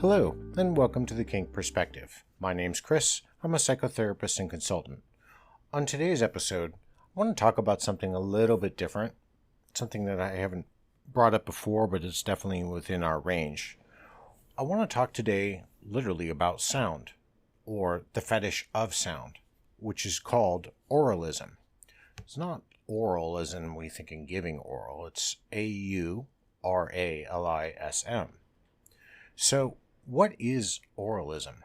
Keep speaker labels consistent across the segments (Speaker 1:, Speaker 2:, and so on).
Speaker 1: Hello, and welcome to the Kink Perspective. My name's Chris. I'm a psychotherapist and consultant. On today's episode, I want to talk about something a little bit different, something that I haven't brought up before, but it's definitely within our range. I want to talk today literally about sound, or the fetish of sound, which is called Auralism. It's not oral as in we think in giving oral, it's Auralism. So, what is Auralism?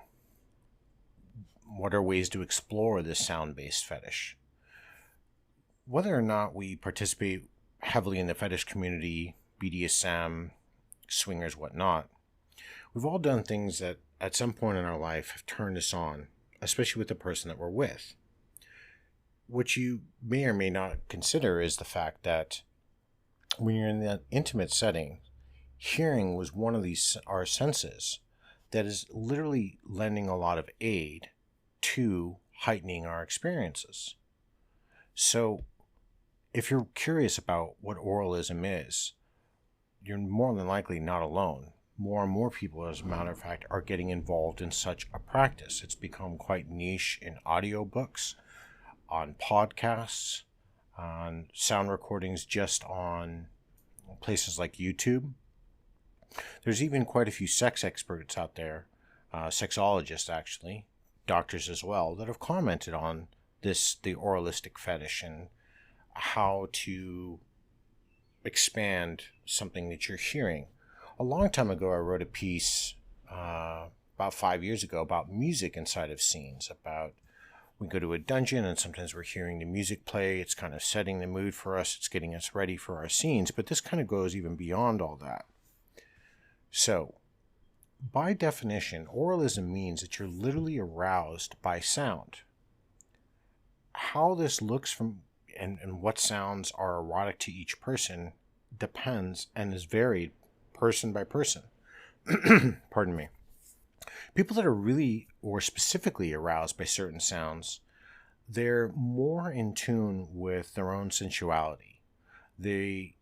Speaker 1: What are ways to explore this sound-based fetish? Whether or not we participate heavily in the fetish community, BDSM, swingers, whatnot, we've all done things that at some point in our life have turned us on, especially with the person that we're with. What you may or may not consider is the fact that when you're in that intimate setting, hearing was one of our senses that is literally lending a lot of aid to heightening our experiences. So if you're curious about what Auralism is, you're more than likely not alone. More and more people, as a matter of fact, are getting involved in such a practice. It's become quite niche in audiobooks, on podcasts, on sound recordings just on places like YouTube. There's even quite a few sex experts out there, sexologists actually, doctors as well, that have commented on the oralistic fetish and how to expand something that you're hearing. A long time ago, I wrote a piece about 5 years ago about music inside of scenes, about we go to a dungeon and sometimes we're hearing the music play. It's kind of setting the mood for us. It's getting us ready for our scenes. But this kind of goes even beyond all that. So, by definition, Auralism means that you're literally aroused by sound. How this looks from and what sounds are erotic to each person depends and is varied person by person. Pardon me. People that are really or specifically aroused by certain sounds, they're more in tune with their own sensuality. They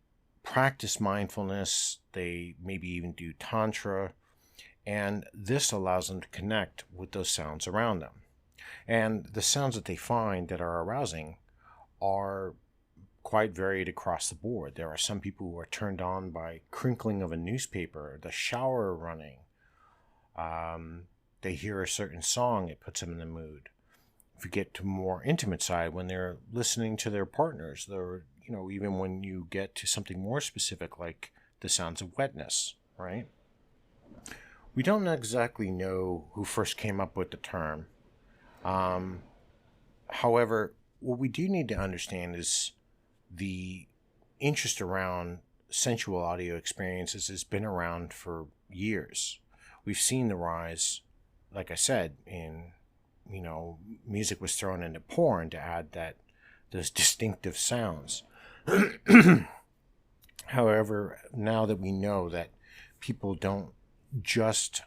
Speaker 1: practice mindfulness, they maybe even do tantra, and this allows them to connect with those sounds around them. And the sounds that they find that are arousing are quite varied across the board. There are some people who are turned on by crinkling of a newspaper, the shower running. They hear a certain song, it puts them in the mood. If you get to more intimate side, when they're listening to their partners, they're, even when you get to something more specific like the sounds of wetness, right? We don't exactly know who first came up with the term. However, what we do need to understand is the interest around sensual audio experiences has been around for years. We've seen the rise, like I said, in, music was thrown into porn to add those distinctive sounds. However, now that we know that people don't just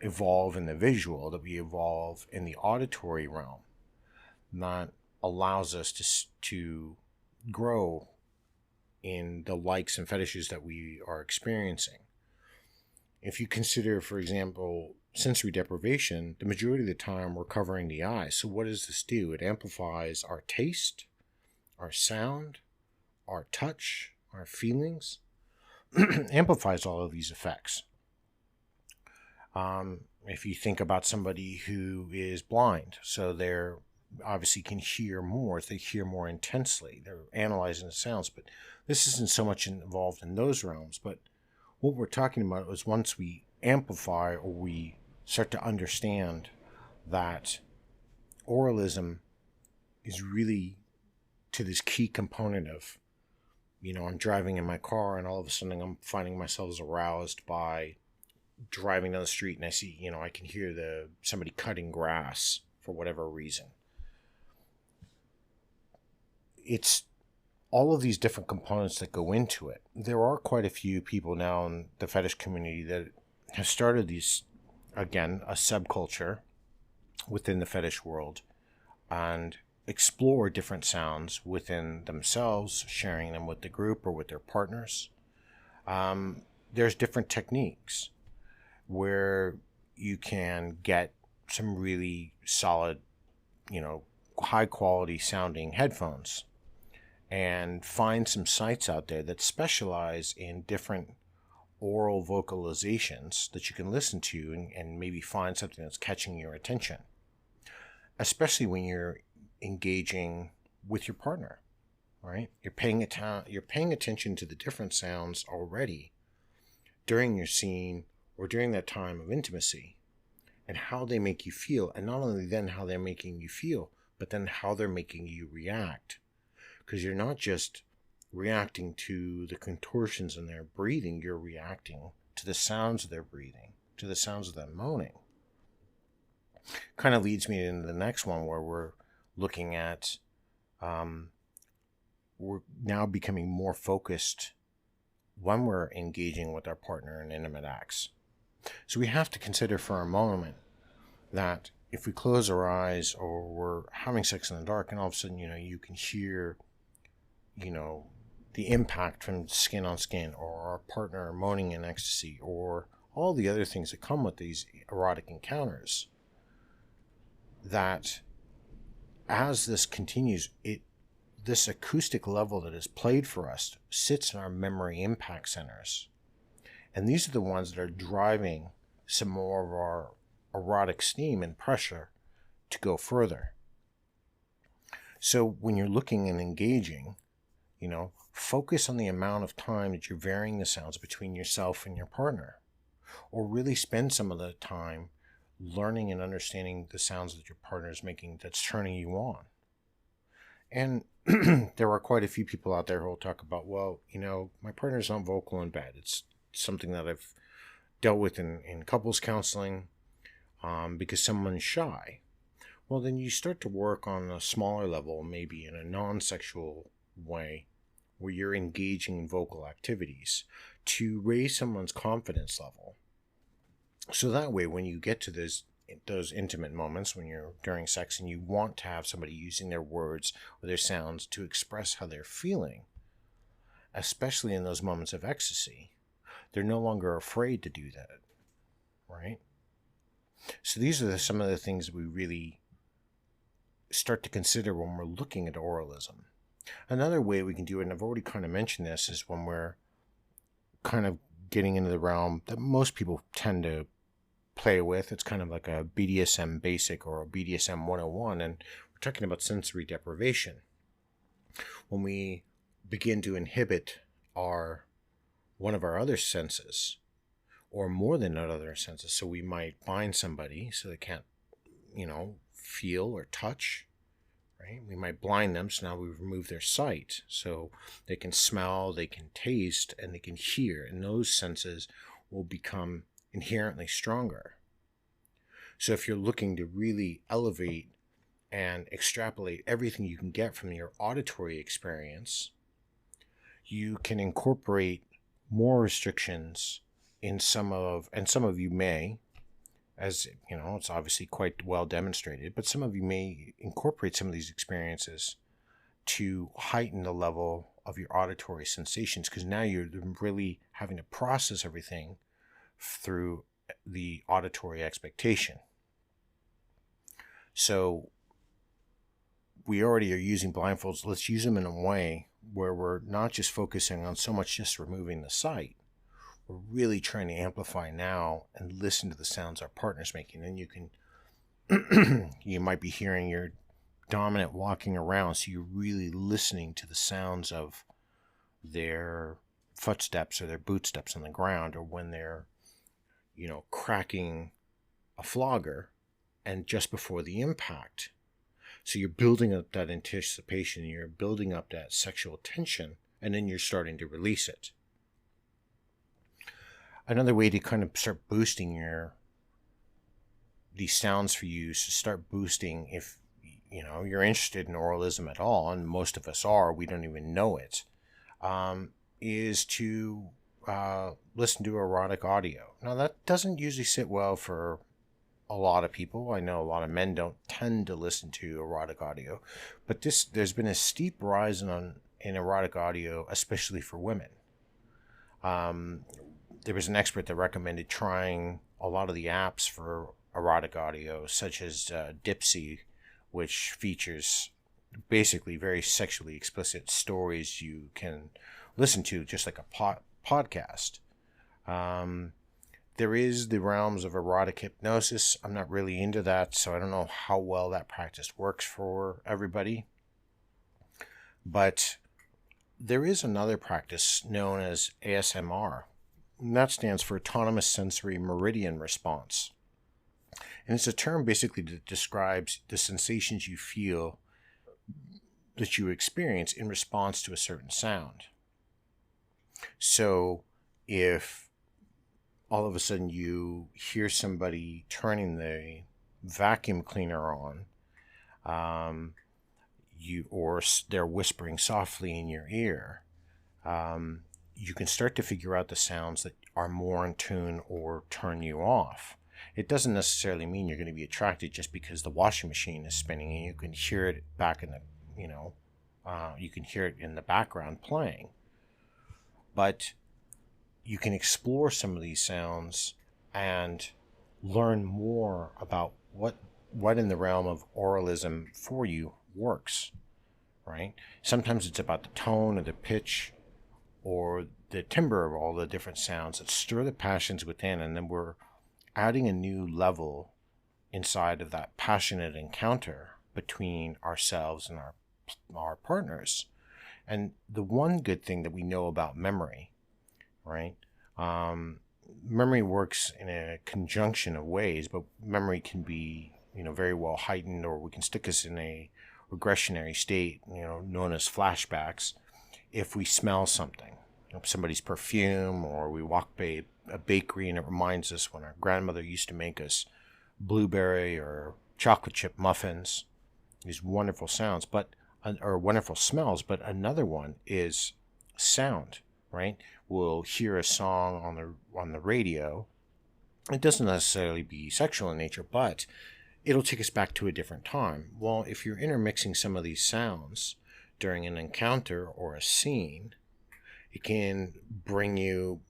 Speaker 1: evolve in the visual, that we evolve in the auditory realm, that allows us to grow in the likes and fetishes that we are experiencing. If you consider, for example, sensory deprivation, the majority of the time we're covering the eyes. So what does this do? It amplifies our taste, our sound, our touch, our feelings, amplifies all of these effects. If you think about somebody who is blind, so they're obviously can hear more, they hear more intensely, they're analyzing the sounds, but this isn't so much involved in those realms. But what we're talking about is once we amplify or we start to understand that Auralism is really to this key component of, I'm driving in my car and all of a sudden I'm finding myself aroused by driving down the street and I see, I can hear somebody cutting grass for whatever reason. It's all of these different components that go into it. There are quite a few people now in the fetish community that have started these, again, a subculture within the fetish world and explore different sounds within themselves, sharing them with the group or with their partners. There's different techniques. where you can get some really solid, high quality sounding headphones, and find some sites out there that specialize in different oral vocalizations that you can listen to, and maybe find something that's catching your attention, especially when you're engaging with your partner, right? You're paying attention to the different sounds already during your scene or during that time of intimacy, and how they make you feel. And not only then how they're making you feel, but then how they're making you react. Because you're not just reacting to the contortions in their breathing, you're reacting to the sounds of their breathing, to the sounds of them moaning. Kind of leads me into the next one, where we're looking at, we're now becoming more focused when we're engaging with our partner in intimate acts. So we have to consider for a moment that if we close our eyes, or we're having sex in the dark, and all of a sudden, you can hear, the impact from skin on skin, or our partner moaning in ecstasy, or all the other things that come with these erotic encounters, that as this continues, this acoustic level that is played for us sits in our memory impact centers. And these are the ones that are driving some more of our erotic steam and pressure to go further. So when you're looking and engaging, focus on the amount of time that you're varying the sounds between yourself and your partner, or really spend some of the time learning and understanding the sounds that your partner is making that's turning you on. And there are quite a few people out there who will talk about, well, my partner's not vocal in bed. It's something that I've dealt with in couples counseling, because someone's shy. Well, then you start to work on a smaller level, maybe in a non-sexual way, where you're engaging in vocal activities to raise someone's confidence level. So that way, when you get to those intimate moments, when you're during sex and you want to have somebody using their words or their sounds to express how they're feeling, especially in those moments of ecstasy, they're no longer afraid to do that, right? So these are some of the things we really start to consider when we're looking at oralism. Another way we can do it, and I've already kind of mentioned this, is when we're kind of getting into the realm that most people tend to play with. It's kind of like a BDSM basic or a BDSM 101, and we're talking about sensory deprivation. When we begin to inhibit one of our other senses, or more than other senses. So we might bind somebody so they can't, feel or touch, right? We might blind them, so now we've removed their sight, so they can smell, they can taste, and they can hear, and those senses will become inherently stronger. So if you're looking to really elevate and extrapolate everything you can get from your auditory experience, you can incorporate more restrictions and some of you may, as it's obviously quite well demonstrated, but some of you may incorporate some of these experiences to heighten the level of your auditory sensations, because now you're really having to process everything through the auditory expectation. So we already are using blindfolds. Let's use them in a way where we're not just focusing on so much just removing the sight. We're really trying to amplify now and listen to the sounds our partner's making. And you might be hearing your dominant walking around, so you're really listening to the sounds of their footsteps or their bootsteps on the ground, or when they're cracking a flogger, and just before the impact. So you're building up that anticipation, you're building up that sexual tension, and then you're starting to release it. Another way to kind of start boosting these sounds for you, to start boosting, if you're interested in oralism at all, and most of us are, we don't even know it, is to listen to erotic audio. Now, that doesn't usually sit well for a lot of people. I know a lot of men don't tend to listen to erotic audio, but there's been a steep rise in erotic audio, especially for women. There was an expert that recommended trying a lot of the apps for erotic audio, such as Dipsy, which features basically very sexually explicit stories you can listen to just like a podcast. There is the realms of erotic hypnosis. I'm not really into that, so I don't know how well that practice works for everybody. But there is another practice known as ASMR, and that stands for Autonomous Sensory Meridian Response. And it's a term basically that describes the sensations you feel that you experience in response to a certain sound. So if all of a sudden you hear somebody turning the vacuum cleaner on, or they're whispering softly in your ear, you can start to figure out the sounds that are more in tune or turn you off. It doesn't necessarily mean you're going to be attracted just because the washing machine is spinning and you can hear it back in the, you can hear it in the background playing. But you can explore some of these sounds and learn more about what in the realm of auralism for you works, right? Sometimes it's about the tone or the pitch or the timbre of all the different sounds that stir the passions within, and then we're adding a new level inside of that passionate encounter between ourselves and our partners. And the one good thing that we know about memory, right? Memory works in a conjunction of ways, but memory can be, very well heightened, or we can stick us in a regressionary state, known as flashbacks, if we smell something, somebody's perfume, or we walk by a bakery and it reminds us when our grandmother used to make us blueberry or chocolate chip muffins. These wonderful sounds, or wonderful smells. But another one is sound, right? We'll hear a song on the radio. It doesn't necessarily be sexual in nature, but it'll take us back to a different time. Well, if you're intermixing some of these sounds during an encounter or a scene, it can bring you,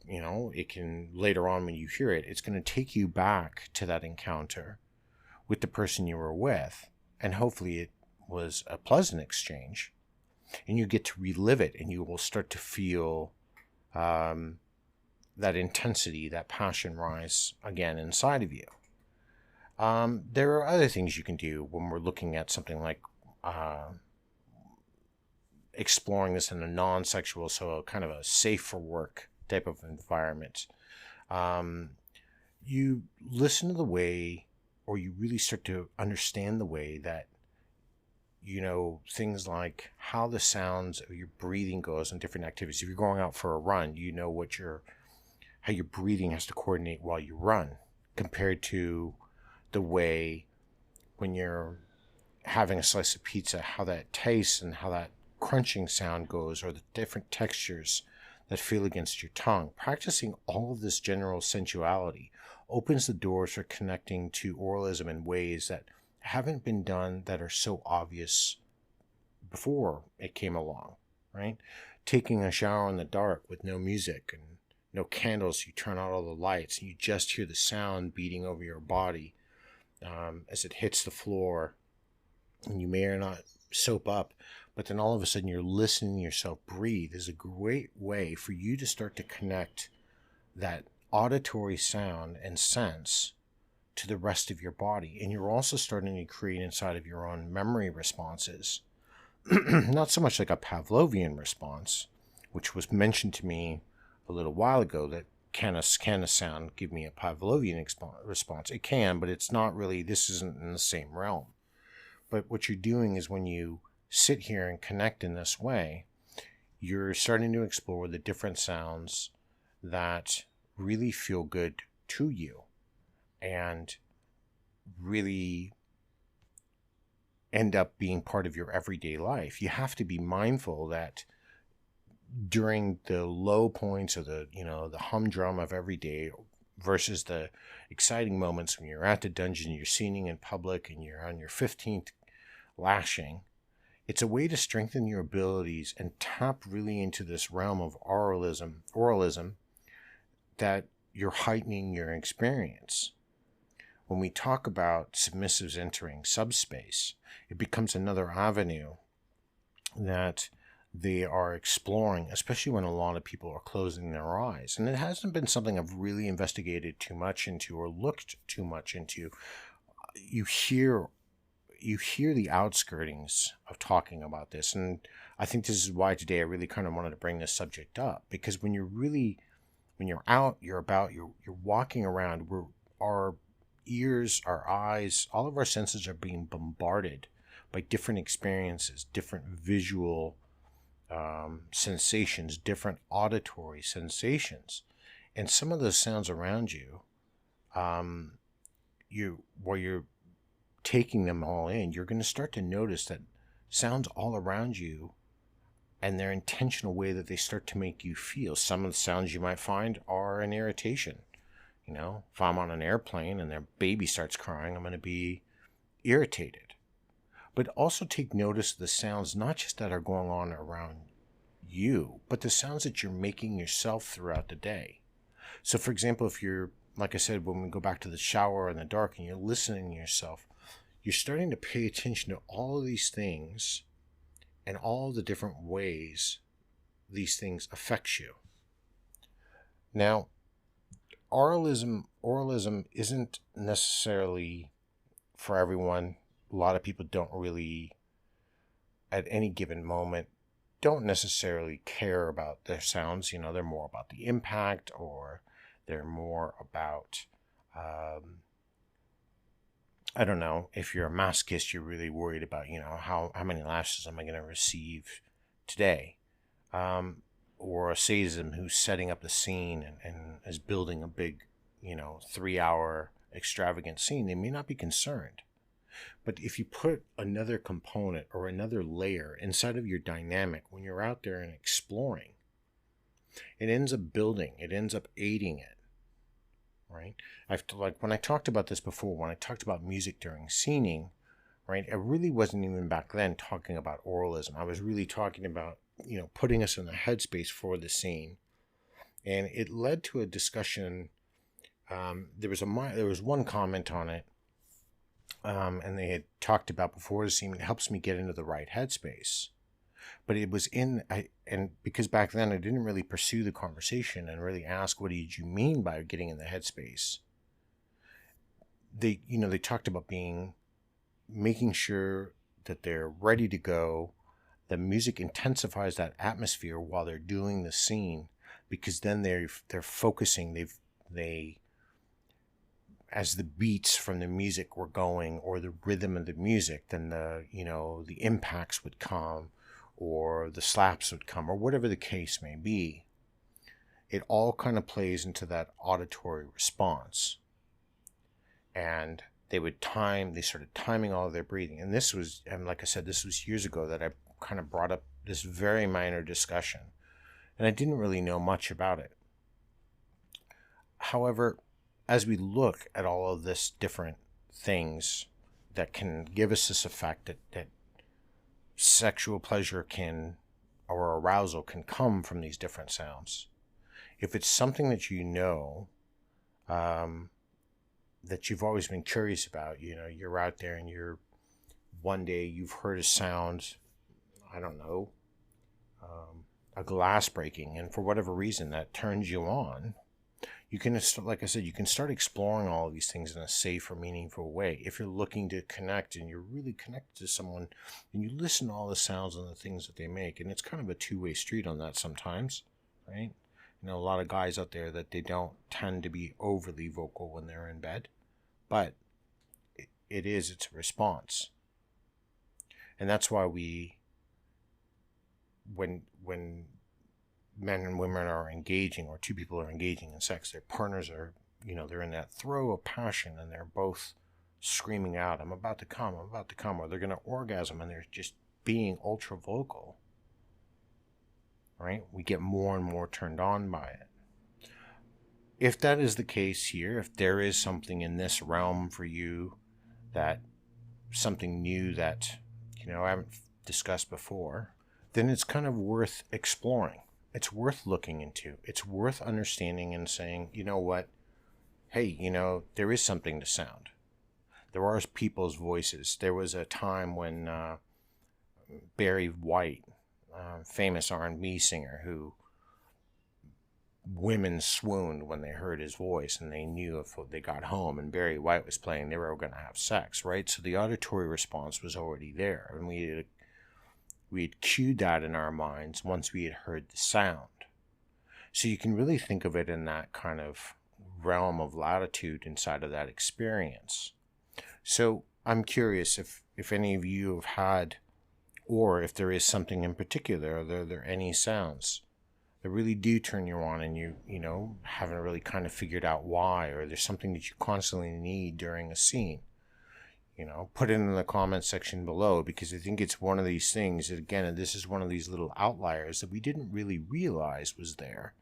Speaker 1: it can, later on when you hear it, it's going to take you back to that encounter with the person you were with. And hopefully it was a pleasant exchange. And you get to relive it, and you will start to feel that intensity, that passion rise again inside of you. There are other things you can do when we're looking at something like exploring this in a non-sexual, so kind of a safe for work type of environment. You listen to the way, or you really start to understand the way that, things like how the sounds of your breathing goes in different activities. If you're going out for a run, how your breathing has to coordinate while you run, compared to the way when you're having a slice of pizza, how that tastes and how that crunching sound goes, or the different textures that feel against your tongue. Practicing all of this general sensuality opens the doors for connecting to auralism in ways that haven't been done, that are so obvious before it came along, right? Taking a shower in the dark with no music and no candles, you turn out all the lights and you just hear the sound beating over your body as it hits the floor, and you may or not soap up, but then all of a sudden you're listening to yourself breathe. Is a great way for you to start to connect that auditory sound and sense to the rest of your body. And you're also starting to create inside of your own memory responses. Not so much like a Pavlovian response, which was mentioned to me a little while ago, that can a sound give me a Pavlovian response? It can, but it's not really, this isn't in the same realm. But what you're doing is, when you sit here and connect in this way, you're starting to explore the different sounds that really feel good to you and really end up being part of your everyday life. You have to be mindful that during the low points of the humdrum of every day versus the exciting moments when you're at the dungeon, you're scening in public, and you're on your 15th lashing, it's a way to strengthen your abilities and tap really into this realm of auralism that you're heightening your experience. When we talk about submissives entering subspace, it becomes another avenue that they are exploring, especially when a lot of people are closing their eyes. And it hasn't been something I've really investigated too much into or looked too much into. You hear the outskirtings of talking about this, and I think this is why today I really kind of wanted to bring this subject up, because when you're out, you're about, you're walking around, our ears, our eyes, all of our senses are being bombarded by different experiences, different visual sensations, different auditory sensations, and some of those sounds around you, while you're taking them all in, you're going to start to notice that sounds all around you and their intentional way that they start to make you feel. Some of the sounds you might find are an irritation. If I'm on an airplane and their baby starts crying, I'm going to be irritated. But also take notice of the sounds, not just that are going on around you, but the sounds that you're making yourself throughout the day. So, for example, if you're, like I said, when we go back to the shower in the dark and you're listening to yourself, you're starting to pay attention to all of these things and all the different ways these things affect you. Now, oralism isn't necessarily for everyone. A lot of people don't really, at any given moment, don't necessarily care about their sounds. They're more about the impact, or they're more about, I don't know, if you're a masochist, you're really worried about, how many lashes am I going to receive today? Or a sadism who's setting up the scene and is building a big, 3-hour extravagant scene, they may not be concerned. But if you put another component or another layer inside of your dynamic when you're out there and exploring, it ends up building, it ends up aiding it, right? Like when I talked about this before, when I talked about music during scening, right, I really wasn't even back then talking about oralism. I was really talking about, putting us in the headspace for the scene. And it led to a discussion. There was one comment on it, and they had talked about before the scene, it helps me get into the right headspace. But it was and because back then I didn't really pursue the conversation and really ask, what did you mean by getting in the headspace? They talked about making sure that they're ready to go. The music intensifies that atmosphere while they're doing the scene, because then they're focusing. They as the beats from the music were going, or the rhythm of the music, then the impacts would come, or the slaps would come, or whatever the case may be. It all kind of plays into that auditory response. And they started timing all of their breathing. And like I said, this was years ago that I kind of brought up this very minor discussion. And I didn't really know much about it. However, as we look at all of this different things that can give us this effect that sexual pleasure or arousal can come from these different sounds, if it's something that that you've always been curious about, you're out there and one day you've heard a sound, I don't know, a glass breaking, and for whatever reason that turns you on, you can, like I said, you can start exploring all of these things in a safe or meaningful way. If you're looking to connect and you're really connected to someone, and you listen to all the sounds and the things that they make, and it's kind of a two-way street on that sometimes, right? A lot of guys out there that they don't tend to be overly vocal when they're in bed, but it's a response. And that's why when men and women are engaging, or two people are engaging in sex, their partners are, they're in that throe of passion and they're both screaming out, I'm about to come, or they're going to orgasm, and they're just being ultra vocal, right? We get more and more turned on by it. If that is the case here, if there is something in this realm for you, that something new that, I haven't discussed before, then it's kind of worth exploring. it's worth looking into. It's worth understanding and saying, you know what? Hey, you know, there is something to sound. There are people's voices. There was a time when Barry White, famous R&B singer, who women swooned when they heard his voice, and they knew if they got home and Barry White was playing, they were going to have sex, right? So the auditory response was already there, and we had cued that in our minds once we had heard the sound. So you can really think of it in that kind of realm of latitude inside of that experience. So I'm curious if any of you have had, or if there is something in particular, are there any sounds that really do turn you on, and you haven't really kind of figured out why, or there's something that you constantly need during a scene? Put it in the comment section below, because I think it's one of these things that, again, this is one of these little outliers that we didn't really realize was there,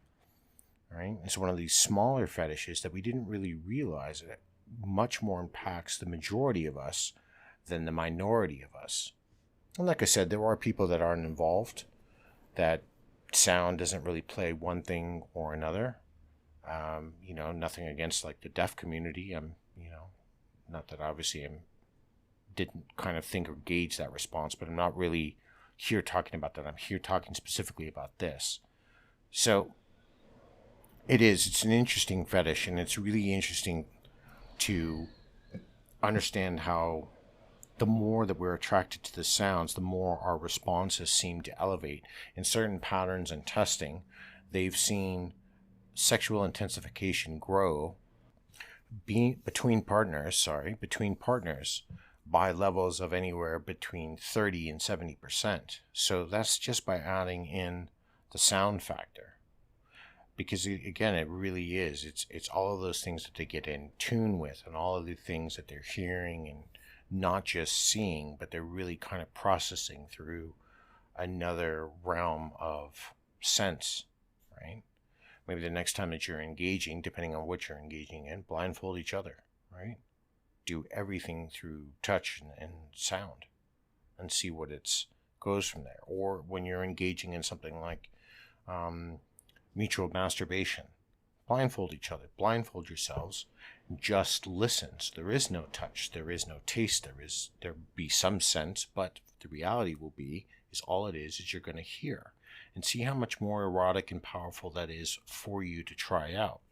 Speaker 1: right? It's one of these smaller fetishes that we didn't really realize that much more impacts the majority of us than the minority of us. And like I said, there are people that aren't involved, that sound doesn't really play one thing or another. Nothing against like the deaf community. Not that obviously I didn't kind of think or gauge that response, but I'm not really here talking about that. I'm here talking specifically about this. So it's an interesting fetish, and it's really interesting to understand how the more that we're attracted to the sounds, the more our responses seem to elevate. In certain patterns and testing, they've seen sexual intensification grow between partners by levels of anywhere between 30 and 70%. So that's just by adding in the sound factor. Because again, it really is. It's all of those things that they get in tune with, and all of the things that they're hearing and not just seeing, but they're really kind of processing through another realm of sense, right? Maybe the next time that you're engaging, depending on what you're engaging in, blindfold each other, right? Do everything through touch and sound, and see what goes from there. Or when you're engaging in something like mutual masturbation, blindfold each other, blindfold yourselves, just listens. There is no touch, there is no taste, there be some sense, but the reality will be is all it is you're going to hear, and see how much more erotic and powerful that is for you to try out.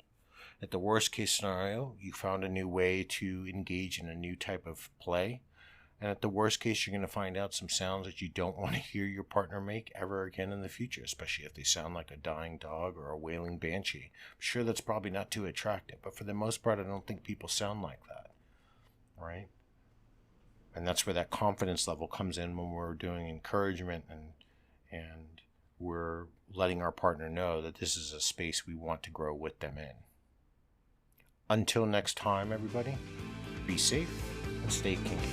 Speaker 1: At the worst case scenario, you found a new way to engage in a new type of play, and at the worst case, you're going to find out some sounds that you don't want to hear your partner make ever again in the future, especially if they sound like a dying dog or a wailing banshee. I'm sure that's probably not too attractive, but for the most part, I don't think people sound like that, right? And that's where that confidence level comes in when we're doing encouragement, and we're letting our partner know that this is a space we want to grow with them in. Until next time, everybody, be safe and stay kinky.